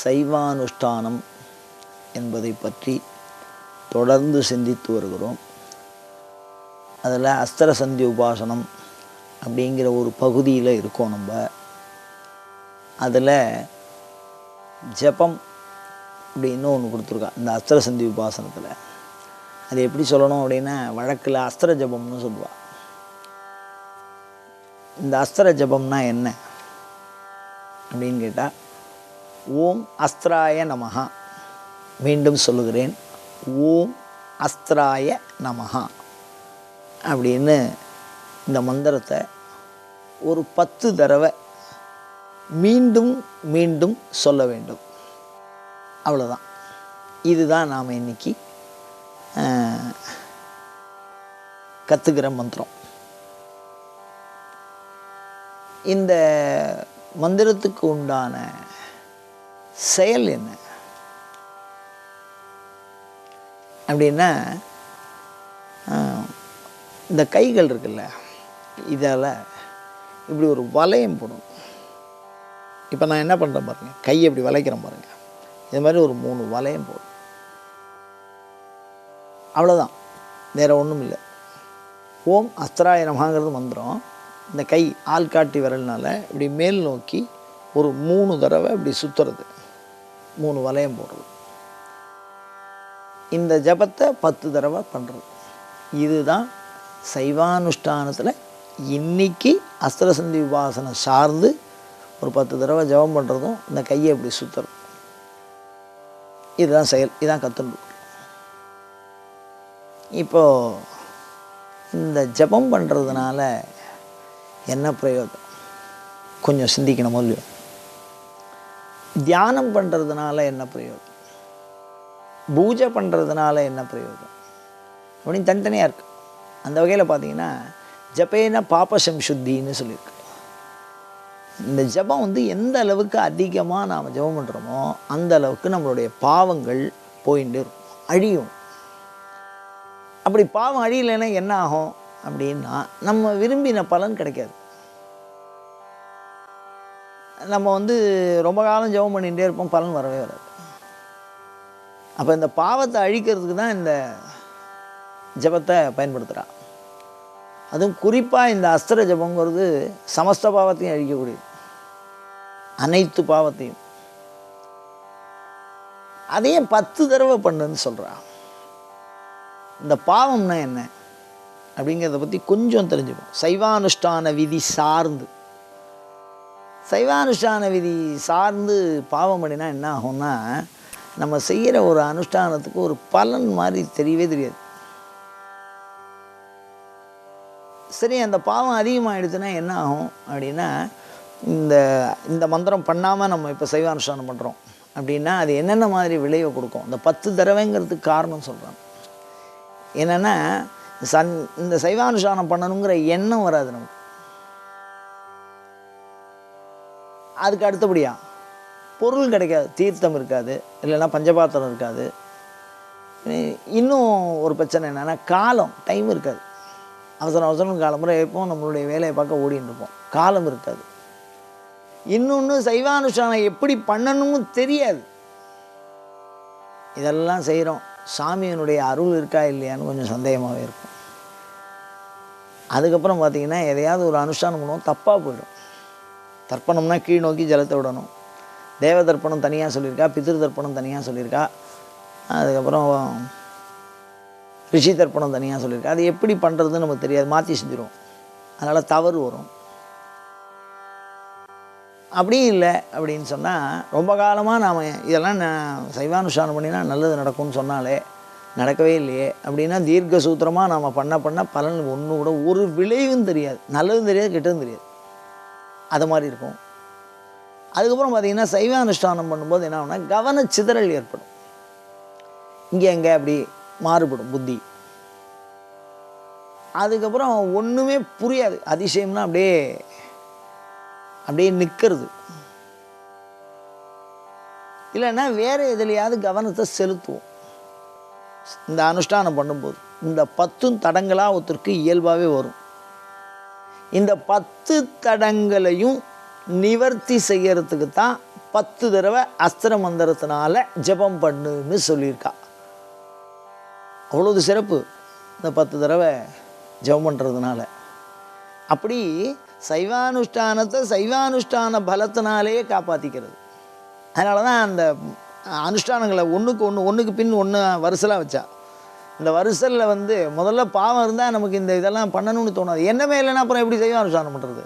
சைவானுஷ்டானம் என்பதை பற்றி தொடர்ந்து சிந்தித்து வருகிறோம். அதில் அஸ்திர சந்தி உபாசனம் அப்படிங்கிற ஒரு பகுதியில் இருக்கோம். நம்ம அதில் ஜபம் அப்படின்னு ஒன்று கொடுத்துருக்கா. இந்த அஸ்திர சந்தி உபாசனத்தில் அது எப்படி சொல்லணும் அப்படின்னா, வழக்கில் அஸ்திர ஜபம்னு சொல்லுவாள். இந்த அஸ்திர ஜபம்னா என்ன அப்படின்னு கேட்டால், ஓம் அஸ்திராய நமஹா. மீண்டும் சொல்லுகிறேன், ஓம் அஸ்திராய நமஹா அப்படின்னு இந்த மந்திரத்தை ஒரு 10 தடவை மீண்டும் மீண்டும் சொல்ல வேண்டும். அவ்வளோதான். இதுதான் நாம் இன்னைக்கு கற்றுக்கிற மந்திரம். இந்த மந்திரத்துக்கு உண்டான செயல் என்ன அப்படின்னா, இந்த கைகள் இருக்குல்ல, இதால் இப்படி ஒரு வளையம் போடணும். இப்போ நான் என்ன பண்ணுறேன் பாருங்கள், கையை இப்படி வளைக்கிறேன் பாருங்கள். இது மாதிரி ஒரு 3 வளையம் போடும். அவ்வளோதான், வேறு ஒன்றும் இல்லை. ஓம் அஸ்திராய நமஹாங்கிறது மந்திரம். இந்த கை ஆள்காட்டி விரல்னால இப்படி மேல் நோக்கி ஒரு 3 தடவை இப்படி சுற்றுறது, 3 வளையம் போடுறது. இந்த ஜபத்தை 10 தடவை பண்ணுறது. இதுதான் சைவானுஷ்டானத்தில் இன்னைக்கு அஸ்திர சந்தி உபாசனம் சார்ந்து ஒரு 10 தடவை ஜபம் பண்ணுறதும், இந்த கையை இப்படி சுற்றுறது. இதுதான் செயல். இதுதான் கற்றுக்கணும். இப்போது இந்த ஜபம் பண்ணுறதுனால என்ன பிரயோஜனம் கொஞ்சம் சிந்திக்கணும் இல்லையோ? தியானம் பண்ணுறதுனால என்ன பிரயோஜனம், பூஜை பண்ணுறதுனால என்ன பிரயோஜனம் அப்படின்னு தனித்தனியாக இருக்குது. அந்த வகையில் பார்த்தீங்கன்னா, ஜபேன பாபசம் சுத்தின்னு சொல்லியிருக்கு. இந்த ஜபம் எந்த அளவுக்கு அதிகமாக நாம் ஜபம் பண்ணுறோமோ அந்த அளவுக்கு நம்மளுடைய பாவங்கள் போயிட்டு இருக்கும், அழியும். அப்படி பாவம் அழியலைன்னா என்ன ஆகும் அப்படின்னா, நம்ம விரும்பின பலன் கிடைக்காது. நம்ம ரொம்ப காலம் ஜபம் பண்ணிகிட்டே இருப்போம், பலன் வரவே வராது. அப்போ இந்த பாவத்தை அழிக்கிறதுக்கு தான் இந்த ஜபத்தை பயன்படுத்துகிறா. அதுவும் குறிப்பாக இந்த அஸ்திர ஜபங்கிறது சமஸ்த பாவத்தையும் அழிக்கக்கூடியது, அனைத்து பாவத்தையும். அதையும் 10 தடவை பண்ணுன்னு சொல்கிறா. இந்த பாவம்னா என்ன அப்படிங்கிறத பற்றி கொஞ்சம் தெரிஞ்சுப்போம். சைவானுஷ்டான விதி சார்ந்து பாவம் பண்ணினா என்ன ஆகும்னா, நம்ம செய்கிற ஒரு அனுஷ்டானத்துக்கு ஒரு பலன் மாதிரி தெரியவே தெரியாது. சரி, அந்த பாவம் அதிகமாகிடுச்சுன்னா என்ன ஆகும் அப்படின்னா, இந்த மந்திரம் பண்ணாமல் நம்ம இப்போ சைவானுஷ்டானம் பண்ணுறோம் அப்படின்னா அது என்னென்ன மாதிரி விளைவை கொடுக்கும். இந்த 10 தடவைங்கிறதுக்கு காரணம் சொல்கிறாங்க. என்னென்னா, இந்த சைவானுஷ்டானம் பண்ணணுங்கிற எண்ணம் வராது நமக்கு. அதுக்கு அடுத்தபடியாக பொருள் கிடைக்காது, தீர்த்தம் இருக்காது, இல்லைன்னா பஞ்சபாத்திரம் இருக்காது. இன்னும் ஒரு பிரச்சனை என்னென்னா, டைம் இருக்காது. அவசரம் காலமுறை இருப்போம், நம்மளுடைய வேலையை பார்க்க ஓடின்னு இருப்போம், காலம் இருக்காது. இன்னொன்று, சைவானுஷ்டானம் எப்படி பண்ணணும்னு தெரியாது. இதெல்லாம் செய்கிறோம், சாமியினுடைய அருள் இருக்கா இல்லையான்னு கொஞ்சம் சந்தேகமாகவே இருக்கும். அதுக்கப்புறம் பார்த்திங்கன்னா, எதையாவது ஒரு அனுஷ்டானம் பண்ணுவோம், தப்பாக போயிடும். தர்ப்பணம்னா கீழ் நோக்கி ஜலத்தை விடணும். தேவ தர்ப்பணம் தனியாக சொல்லியிருக்கா, பித்ரு தர்ப்பணம் தனியாக சொல்லியிருக்கா, அதுக்கப்புறம் ரிஷி தர்ப்பணம் தனியாக சொல்லியிருக்கா. அது எப்படி பண்ணுறதுன்னு நமக்கு தெரியாது, மாற்றி செஞ்சுருவோம். அதனால் தவறு வரும். அப்படியும் இல்லை அப்படின்னு சொன்னால், ரொம்ப காலமாக நாம் இதெல்லாம் சைவானுஷ்டானம் பண்ணினா நல்லது நடக்கும்னு சொன்னாலே நடக்கவே இல்லையே அப்படின்னா, தீர்க்க சூத்திரமாக நாம் பண்ண பலன் ஒன்று கூட ஒரு விளைவும் தெரியாது, நல்லதும் தெரியாது, கெட்டதும் தெரியாது. அது மாதிரி இருக்கும். அதுக்கப்புறம் பார்த்திங்கன்னா, சைவானுஷ்டானம் பண்ணும்போது என்ன ஆகும்னா, கவனச்சிதறல் ஏற்படும். இங்கே எங்கே அப்படி மாறுபடும் புத்தி. அதுக்கப்புறம் ஒன்றுமே புரியாது. அதிசயம்னா அப்படியே நிற்கிறது. இல்லைன்னா வேறு எதுலையாவது கவனத்தை செலுத்துவோம். இந்த அனுஷ்டானம் பண்ணும்போது இந்த 10 தடங்களாக ஒருத்தருக்கு இயல்பாகவே வரும். இந்த 10 தடங்களையும் நிவர்த்தி செய்யறதுக்கு தான் 10 தடவை அஸ்திர மந்திரத்தினால ஜபம் பண்ணுன்னு சொல்லியிருக்கா. அவ்வளோது சிறப்பு இந்த 10 தடவை ஜபம் பண்ணுறதுனால. அப்படி சைவானுஷ்டானத்தை சைவானுஷ்டான பலத்தினாலேயே காப்பாற்றிக்கிறது. அதனால தான் அந்த அனுஷ்டானங்களை ஒன்றுக்கு பின் ஒன்று வரிசலாக வச்சா. இந்த வரிசலில் முதல்ல பாவம் இருந்தால் நமக்கு இந்த இதெல்லாம் பண்ணணும்னு தோணாது. எண்ணமே இல்லைன்னா அப்புறம் எப்படி சைவானுஷ்டானம் பண்ணுறது?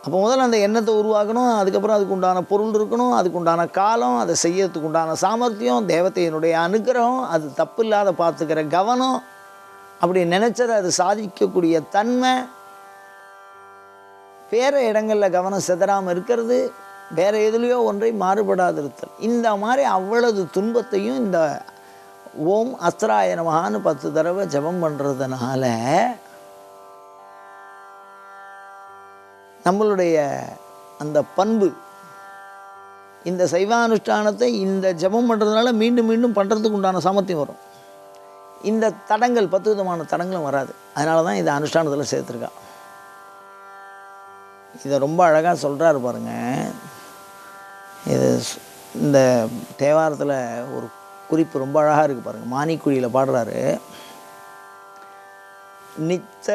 அப்போ முதல்ல அந்த எண்ணத்தை உருவாக்கணும், அதுக்கப்புறம் அதுக்கு உண்டான பொருள் இருக்கணும், அதுக்கு உண்டான காலம், அதை செய்யறதுக்கு உண்டான சாமர்த்தியம், தேவதையினுடைய அனுகிரகம், அது தப்பு இல்லாத பார்த்துக்கிற கவனம், அப்படி நினச்சதை அது சாதிக்கக்கூடிய தன்மை, வேறு இடங்களில் கவனம் சிதறாமல் இருக்கிறது, வேறு எதுலேயோ ஒன்றை மாறுபடாது இருத்தல். இந்த மாதிரி அவ்வளவு துன்பத்தையும் இந்த ஓம் அஸ்திராய நமஹான்னு 10 தடவை ஜபம் பண்ணுறதுனால நம்மளுடைய அந்த பண்பு, இந்த சைவானுஷ்டானத்தை இந்த ஜபம் பண்ணுறதுனால மீண்டும் மீண்டும் பண்ணுறதுக்கு உண்டான சாமர்த்தியம் வரும். இந்த தடங்கள் 10 விதமான தடங்களும் வராது. அதனால தான் இதை அனுஷ்டானத்தில் சேர்த்துருக்கா. இதை ரொம்ப அழகாக சொல்கிறாரு பாருங்க. இது இந்த தேவாரத்தில் ஒரு குறிப்பு ரொம்ப அழகாக இருக்குது பாருங்கள். மானிக்குழியில் பாடுறாரு, நித்த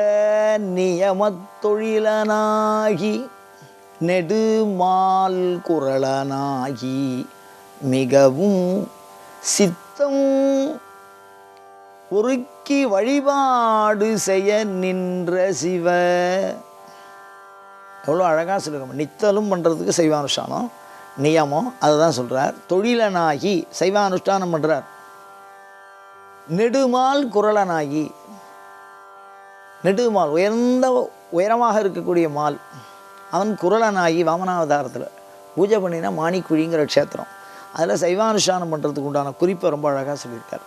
நியமத்தொழிலனாகி நெடுமால் குரலனாகி மிகவும் சித்தம் உருக்கி வழிபாடு செய்ய நின்ற சிவ. எவ்வளோ அழகாக சொல்லிருக்கோம். நித்தலும் பண்ணுறதுக்கு சைவானுஷ்டானம் நியமம், அதை தான் சொல்கிறார். தொழிலனாகி சைவானுஷ்டானம் பண்ணுறார். நெடுமால் குரலனாகி, நெடுமால் உயரமாக இருக்கக்கூடிய மால், அவன் குரலனாகி வாமனாவதாரத்தில் பூஜை பண்ணினா மானிக்குழிங்கிற க்ஷேத்திரம், அதில் சைவானுஷ்டானம் பண்ணுறதுக்கு உண்டான குறிப்பை ரொம்ப அழகாக சொல்லியிருக்கார்.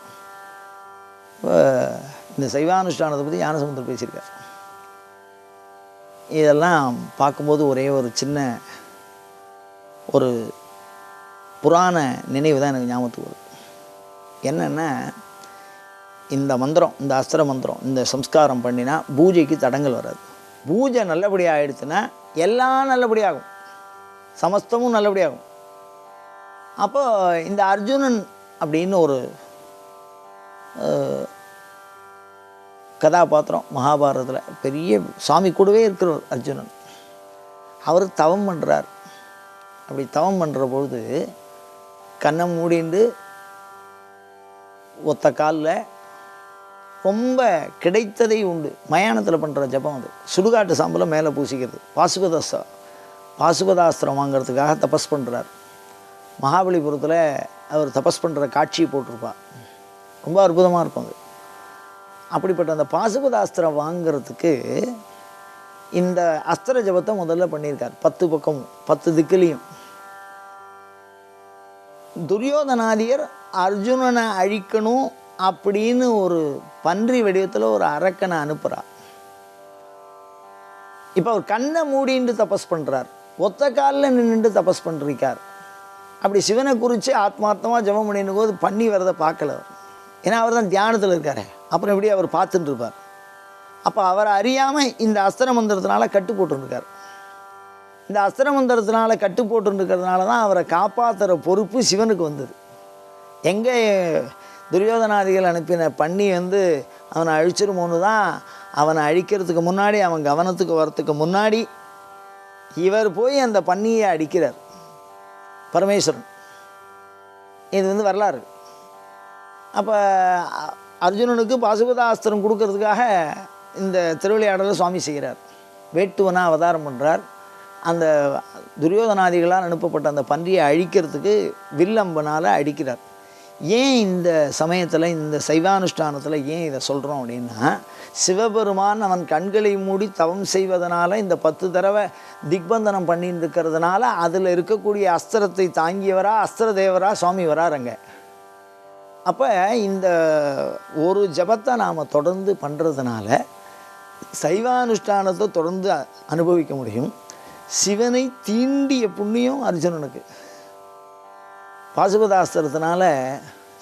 இந்த சைவானுஷ்டானத்தை பற்றி ஞானசமுத்திரர் பேசியிருக்கார். இதெல்லாம் பார்க்கும்போது ஒரே ஒரு சின்ன ஒரு புராண நினைவு தான் எனக்கு ஞாபகத்துக்கு வருது. என்னென்னா, இந்த மந்திரம், இந்த அஸ்திர மந்திரம், இந்த சம்ஸ்காரம் பண்ணினா பூஜைக்கு தடங்கள் வராது. பூஜை நல்லபடியாக ஆகிடுச்சுன்னா எல்லாம் நல்லபடியாகும், சமஸ்தமும் நல்லபடியாகும். அப்போ இந்த அர்ஜுனன் அப்படின்னு ஒரு கதாபாத்திரம் மகாபாரதத்தில் பெரிய சாமி கூடவே இருக்கிறவர் அர்ஜுனன். அவர் தவம் பண்ணுறார். அப்படி தவம் பண்ணுற பொழுது கண்ணை மூடிண்டு ஒத்த காலில் ரொம்ப கிடைத்ததை உண்டு மயானத்தில் பண்ணுற ஜபம். அது சுடுகாட்டு சாம்பலை மேலே பூசிக்கிறது. பாசுபதாஸ்திரம் வாங்கிறதுக்காக தபஸ் பண்ணுறார். மகாபலிபுரத்தில் அவர் தபஸ் பண்ணுற காட்சியை போட்டிருப்பார். ரொம்ப அற்புதமாக இருக்கும் அது. அப்படிப்பட்ட அந்த பாசுபதாஸ்திரம் வாங்கிறதுக்கு இந்த அஸ்திர ஜபத்தை முதல்ல பண்ணியிருக்கார். 10 பக்கமும் 10 திக்கிலையும். துரியோதனாதியர் அர்ஜுனனை அழிக்கணும் அப்படின்னு ஒரு பன்றி வடிவத்தில் ஒரு அரக்கனை அனுப்புகிறார். இப்போ அவர் கண்ணை மூடிண்டு தபஸ் பண்ணுறார், ஒத்த காலில் நின்றுட்டு தபஸ் பண்ணிருக்கார். அப்படி சிவனை குறித்து ஆத்மார்த்தமாக ஜபம் பண்ணின போது பண்ணி வரதை பார்க்கல அவர். ஏன்னா அவர் தான் தியானத்தில் இருக்கார். அப்புறம் எப்படி அவர் பார்த்துட்டு இருப்பார்? அப்போ அவரை அறியாமல் இந்த அஸ்திர மந்திரத்தினால கட்டு போட்டுருக்கார். இந்த அஸ்திர மந்திரத்தினால கட்டு போட்டுருக்கிறதுனால தான் அவரை காப்பாற்றுற பொறுப்பு சிவனுக்கு வந்தது. எங்கே துரியோதனாதிகள் அனுப்பின பண்ணி அவனை அழிச்சிருமோன்னு தான் அவனை அழிக்கிறதுக்கு முன்னாடி, அவன் கவனத்துக்கு வரத்துக்கு முன்னாடி இவர் போய் அந்த பண்ணியை அடிக்கிறார் பரமேஸ்வரன். இது வரலாறு. அப்போ அர்ஜுனனுக்கு பாசுபதாஸ்திரம் கொடுக்கறதுக்காக இந்த திருவிளையாடலை சுவாமி செய்கிறார். வேட்டுவனாக அவதாரம் பண்ணுறார். அந்த துரியோதனாதிகளால் அனுப்பப்பட்ட அந்த பன்றியை அழிக்கிறதுக்கு வில்லம்பனால் அடிக்கிறார். ஏன் இந்த சமயத்தில், இந்த சைவானுஷ்டானத்தில் ஏன் இதை சொல்கிறோம் அப்படின்னா, சிவபெருமான் அவன் கண்களை மூடி தவம் செய்வதனால இந்த 10 தடவை திக்பந்தனம் பண்ணிட்டு இருக்கிறதுனால அதில் இருக்கக்கூடிய அஸ்திரத்தை தாங்கியவரா அஸ்திர தேவரா சுவாமி வராருங்க. அப்போ இந்த ஒரு ஜபத்தை நாம் தொடர்ந்து பண்ணுறதுனால சைவானுஷ்டானத்தை தொடர்ந்து அனுபவிக்க முடியும். சிவனை தீண்டிய புண்ணியம் அர்ஜுனனுக்கு பாசுபதாஸ்திரத்தினால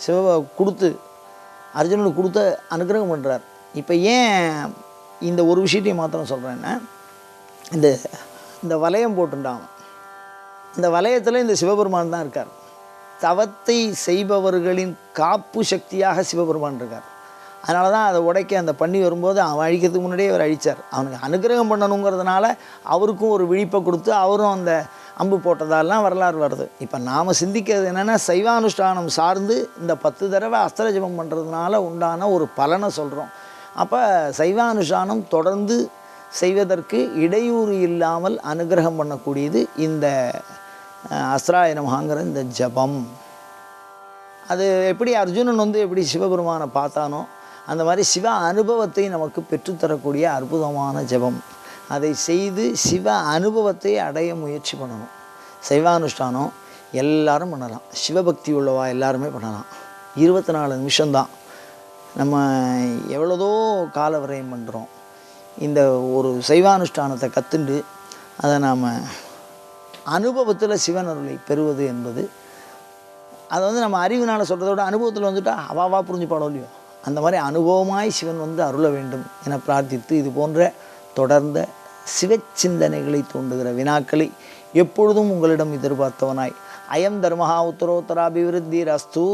சிவ கொடுத்து அர்ஜுனனுக்கு கொடுத்த அனுகிரகம் பண்ணுறார். இப்போ ஏன் இந்த ஒரு விஷயத்தையும் மாத்திரம் சொல்கிறேன்னா, இந்த இந்த வளையம் போட்டுண்டான். இந்த வளையத்தில் இந்த சிவபெருமான் தான் இருக்கார். தவத்தை செய்பவர்களின் காப்பு சக்தியாக சிவபெருமான் இருக்கார். அதனால தான் அதை உடைக்க அந்த பண்ணி வரும்போது அவன் அழிக்கிறதுக்கு முன்னாடியே அவர் அழித்தார். அவனுக்கு அனுகிரகம் பண்ணணுங்கிறதுனால அவருக்கும் ஒரு விழிப்பை கொடுத்து அவரும் அந்த அம்பு போட்டதாலாம் வரலாறு வருது. இப்போ நாம் சிந்திக்கிறது என்னென்னா, சைவானுஷ்டானம் சார்ந்து இந்த 10 தடவை அஸ்திர ஜபம் பண்ணுறதுனால உண்டான ஒரு பலனை சொல்கிறோம். அப்போ சைவானுஷ்டானம் தொடர்ந்து செய்வதற்கு இடையூறு இல்லாமல் அனுகிரகம் பண்ணக்கூடியது இந்த அஸ்ராய நமஹாங்கிற இந்த ஜபம். அது எப்படி அர்ஜுனன் எப்படி சிவபெருமானை பார்த்தானோ அந்த மாதிரி சிவ அனுபவத்தை நமக்கு பெற்றுத்தரக்கூடிய அற்புதமான ஜபம். அதை செய்து சிவ அனுபவத்தை அடைய முயற்சி பண்ணணும். சைவானுஷ்டானம் எல்லாரும் பண்ணலாம், சிவபக்தி உள்ளவா எல்லாருமே பண்ணலாம். 24 நிமிஷம்தான். நம்ம எவ்வளோதோ கால விரயம் பண்ணுறோம். இந்த ஒரு சைவானுஷ்டானத்தை கற்றுண்டு அதை நாம் அனுபவத்தில் சிவன் அருளை பெறுவது என்பது, அதை நம்ம அறிவினால் சொல்கிறத விட அனுபவத்தில் வந்துட்டால் அவாவா புரிஞ்சு பாடம் இல்லையோ, அந்த மாதிரி அனுபவமாய் சிவன் அருள வேண்டும் என பிரார்த்தித்து, இது போன்ற தொடர்ந்த சிவச்சிந்தனைகளை தூண்டுகிற வினாக்களை எப்பொழுதும் உங்களிடம் எதிர்பார்த்தவனாய், அயம் தர்மஹா உத்தரோத்தராபிவிருத்தி ரஸ்து.